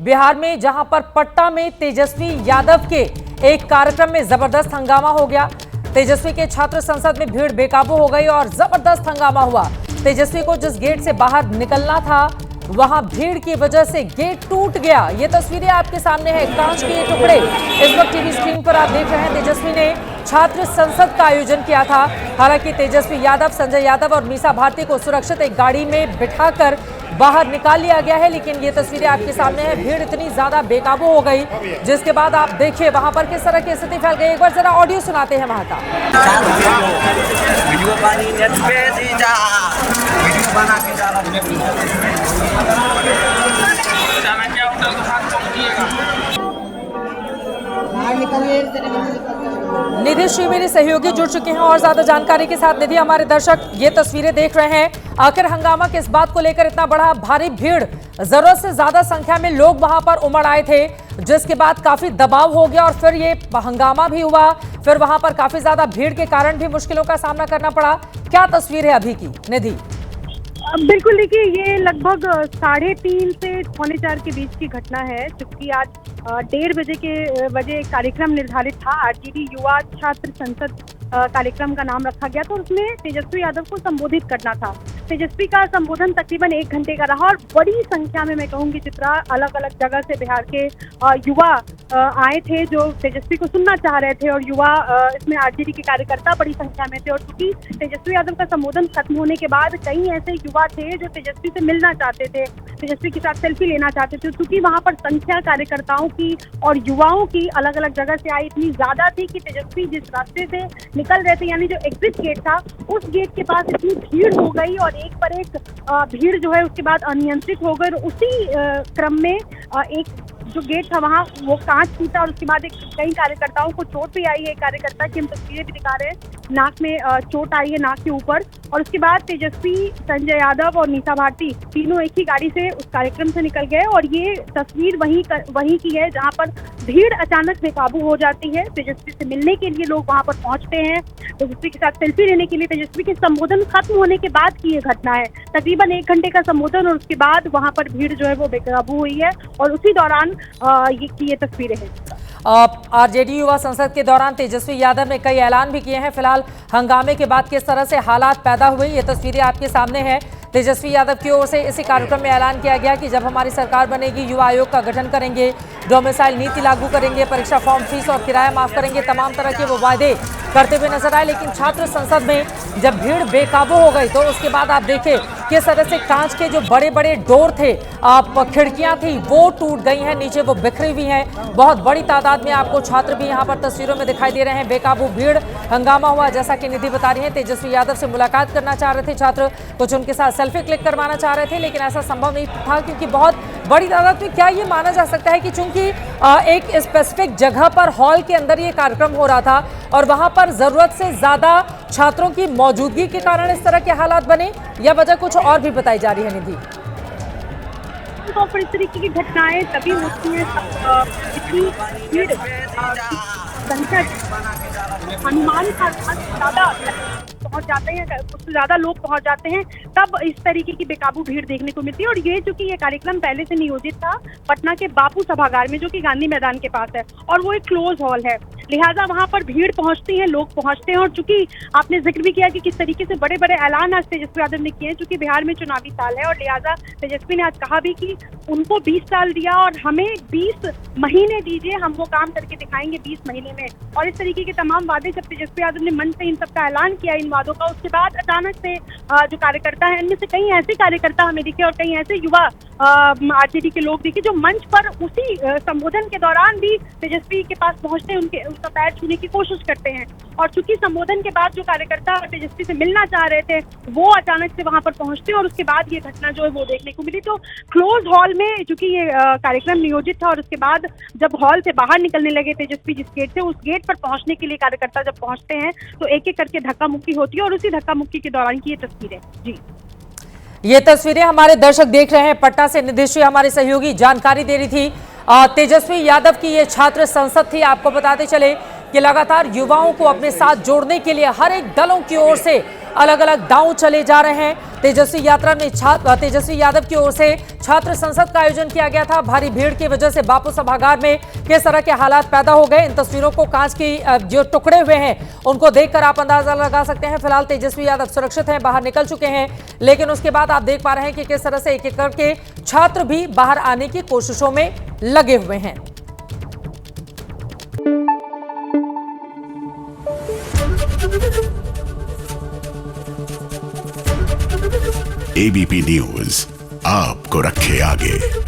बिहार में, जहां पर पटना में तेजस्वी यादव के एक कार्यक्रम में जबरदस्त हंगामा हो गया। तेजस्वी के छात्र संसद में भीड़ बेकाबू हो गई और जबरदस्त हंगामा हुआ। तेजस्वी को जिस गेट से बाहर निकलना था, वहां भीड़ की वजह से गेट टूट गया। ये तस्वीरें आपके सामने है, कांच के ये टुकड़े इस वक्त टीवी स्क्रीन पर आप देख रहे हैं। तेजस्वी ने छात्र संसद का आयोजन किया था। हालांकि तेजस्वी यादव, संजय यादव और मीसा भारती को सुरक्षित एक गाड़ी में बिठाकर बाहर निकाल लिया गया है। लेकिन ये तस्वीरें आपके सामने है, भीड़ इतनी ज्यादा बेकाबू हो गई, जिसके बाद आप देखिए वहां पर किस तरह की स्थिति फैल गई। एक बार जरा ऑडियो सुनाते हैं वहां का। निधि श्री मेरे सहयोगी जुड़ चुके हैं और ज्यादा जानकारी के साथ। निधि, हमारे दर्शक ये तस्वीरें देख रहे हैं, आखिर हंगामा किस बात को लेकर इतना बड़ा भारी भीड़, जरूरत से ज्यादा संख्या में लोग वहां पर उमड़ आए थे, जिसके बाद काफी दबाव हो गया और फिर ये हंगामा भी हुआ। फिर वहां पर काफी ज्यादा भीड़ के कारण भी मुश्किलों का सामना करना पड़ा। क्या तस्वीर है अभी की, निधि? बिल्कुल, देखिए ये लगभग 3:30 से 3:45 के बीच की घटना है, क्योंकि आज 1:30 बजे कार्यक्रम निर्धारित था। आरजेडी युवा छात्र संसद कार्यक्रम का नाम रखा गया था और उसमें तेजस्वी यादव को संबोधित करना था। तेजस्वी का संबोधन तकरीबन 1 घंटे का रहा और बड़ी संख्या में, मैं कहूँगी चित्रा, अलग अलग जगह से बिहार के युवा आए थे जो तेजस्वी को सुनना चाह रहे थे। और युवा इसमें आरजेडी के कार्यकर्ता बड़ी संख्या में थे। और चूंकि तेजस्वी यादव का संबोधन खत्म होने के बाद कई ऐसे युवा थे जो तेजस्वी से मिलना चाहते थे, तेजस्वी के साथ सेल्फी लेना चाहते थे। क्योंकि वहां पर संख्या कार्यकर्ताओं की और युवाओं की अलग अलग जगह से आई इतनी ज्यादा थी कि तेजस्वी जिस रास्ते से निकल रहे थे, यानी जो एग्जिट गेट था, उस गेट के पास इतनी भीड़ हो गई और एक पर एक भीड़ जो है उसके बाद अनियंत्रित हो गई। उसी क्रम में एक जो गेट था वहाँ वो कांच टूटा और उसके बाद कई कार्यकर्ताओं को चोट भी आई है। कार्यकर्ता की हम तस्वीरें भी दिखा रहे हैं, नाक में चोट आई है, नाक के ऊपर। और उसके बाद तेजस्वी, संजय यादव और मीसा भारती तीनों एक ही गाड़ी से उस कार्यक्रम से निकल गए। और ये तस्वीर वहीं की है जहाँ पर भीड़ अचानक बेकाबू हो जाती है। तेजस्वी से मिलने के लिए लोग वहाँ पर पहुँचते हैं, तेजस्वी के साथ सेल्फी लेने के लिए। तेजस्वी के संबोधन खत्म होने के बाद की ये घटना है, तकरीबन 1 घंटे का संबोधन और उसके बाद वहाँ पर भीड़ जो है वो बेकाबू हुई है। और उसी दौरान ये तस्वीरें हैं। आरजेडी युवा संसद के दौरान तेजस्वी यादव ने कई ऐलान भी किए हैं। फिलहाल हंगामे के बाद किस तरह से हालात पैदा हुए, ये तस्वीरें आपके सामने हैं। तेजस्वी यादव की ओर से इसी कार्यक्रम में ऐलान किया गया कि जब हमारी सरकार बनेगी, युवा आयोग का गठन करेंगे, डोमिसाइल नीति लागू करेंगे, परीक्षा फॉर्म फीस और किराया माफ करेंगे, तमाम तरह के वो वायदे करते हुए नजर आए। लेकिन छात्र संसद में जब भीड़ बेकाबू हो गई तो उसके बाद आप देखें किस तरह से कांच के जो बड़े बड़े डोर थे, खिड़कियां थी, वो टूट गई हैं, नीचे वो बिखरी हुई हैं। बहुत बड़ी तादाद में आपको छात्र भी यहाँ पर तस्वीरों में दिखाई दे रहे हैं। बेकाबू भीड़, हंगामा हुआ, जैसा कि निधि बता रही है। तेजस्वी यादव से मुलाकात करना चाह रहे थे छात्र, कुछ उनके साथ सेल्फी क्लिक करवाना चाह रहे थे, लेकिन ऐसा संभव नहीं था क्योंकि बहुत बड़ी तादाद में। क्या ये माना जा सकता है कि चूंकि एक स्पेसिफिक जगह पर हॉल के अंदर ये कार्यक्रम हो रहा था और वहां पर जरूरत से ज्यादा छात्रों की मौजूदगी के कारण इस तरह के हालात बने, या वजह कुछ और भी बताई जा रही है निधि? तो इस तरीके की घटनाएं तभी होती हैं इतनी भीड़, संख्या, अनुमान का ज्यादा पहुंच जाते हैं, उससे ज्यादा लोग पहुंच जाते हैं, तब इस तरीके की बेकाबू भीड़ देखने को मिलती है। और ये चूंकि ये कार्यक्रम पहले से नियोजित था पटना के बापू सभागार में, जो कि गांधी मैदान के पास है, और वो एक क्लोज हॉल है, लिहाजा वहां पर भीड़ पहुंचती है, लोग पहुंचते हैं। और चूंकि आपने जिक्र भी किया कि किस तरीके से बड़े बड़े ऐलान आज तेजस्वी यादव ने किए हैं, चूंकि बिहार में चुनावी साल है और लिहाजा तेजस्वी ने आज कहा भी कि उनको 20 साल दिया और हमें 20 महीने दीजिए, हम वो काम करके दिखाएंगे 20 महीने में। और इस तरीके के तमाम वादे जब तेजस्वी यादव ने मन से इन सबका ऐलान किया, इन वादों का, उसके बाद अचानक से जो कार्यकर्ता है, इनमें से कई ऐसे कार्यकर्ता हमें दिखे और कई ऐसे युवा आरजेडी के लोग दिखे जो मंच पर उसी संबोधन के दौरान भी तेजस्वी के पास पहुंचते, उनका पैर छूने की कोशिश करते हैं। और चूंकि संबोधन के बाद जो कार्यकर्ता तेजस्वी से मिलना चाह रहे थे वो अचानक से वहां पर पहुंचते और उसके बाद ये घटना जो है वो देखने को मिली। तो क्लोज हॉल में चूंकि ये कार्यक्रम नियोजित था और उसके बाद जब हॉल से बाहर निकलने लगे तेजस्वी जिस गेट से, उस गेट पर पहुंचने के लिए कार्यकर्ता जब पहुंचते हैं तो एक एक करके धक्का मुक्की होती है और उसी धक्का मुक्की के दौरान की ये तस्वीरें। जी, ये तस्वीरें हमारे दर्शक देख रहे हैं। पटना से निधि श्री हमारे सहयोगी जानकारी दे रही थी। तेजस्वी यादव की ये छात्र संसद थी। आपको बताते चले कि लगातार युवाओं को अपने साथ जोड़ने के लिए हर एक दलों की ओर से अलग अलग दांव चले जा रहे हैं। तेजस्वी तेजस्वी यादव की ओर से छात्र संसद का आयोजन किया गया था। भारी भीड़ की वजह से बापू सभागार में किस तरह के हालात पैदा हो गए, इन तस्वीरों को कांच की जो टुकड़े हुए हैं उनको देखकर आप अंदाजा लगा सकते हैं। फिलहाल तेजस्वी यादव सुरक्षित हैं, बाहर निकल चुके हैं, लेकिन उसके बाद आप देख पा रहे हैं कि किस तरह से एक एक करके छात्र भी बाहर आने की कोशिशों में लगे हुए हैं। एबीपी न्यूज आपको रखे आगे।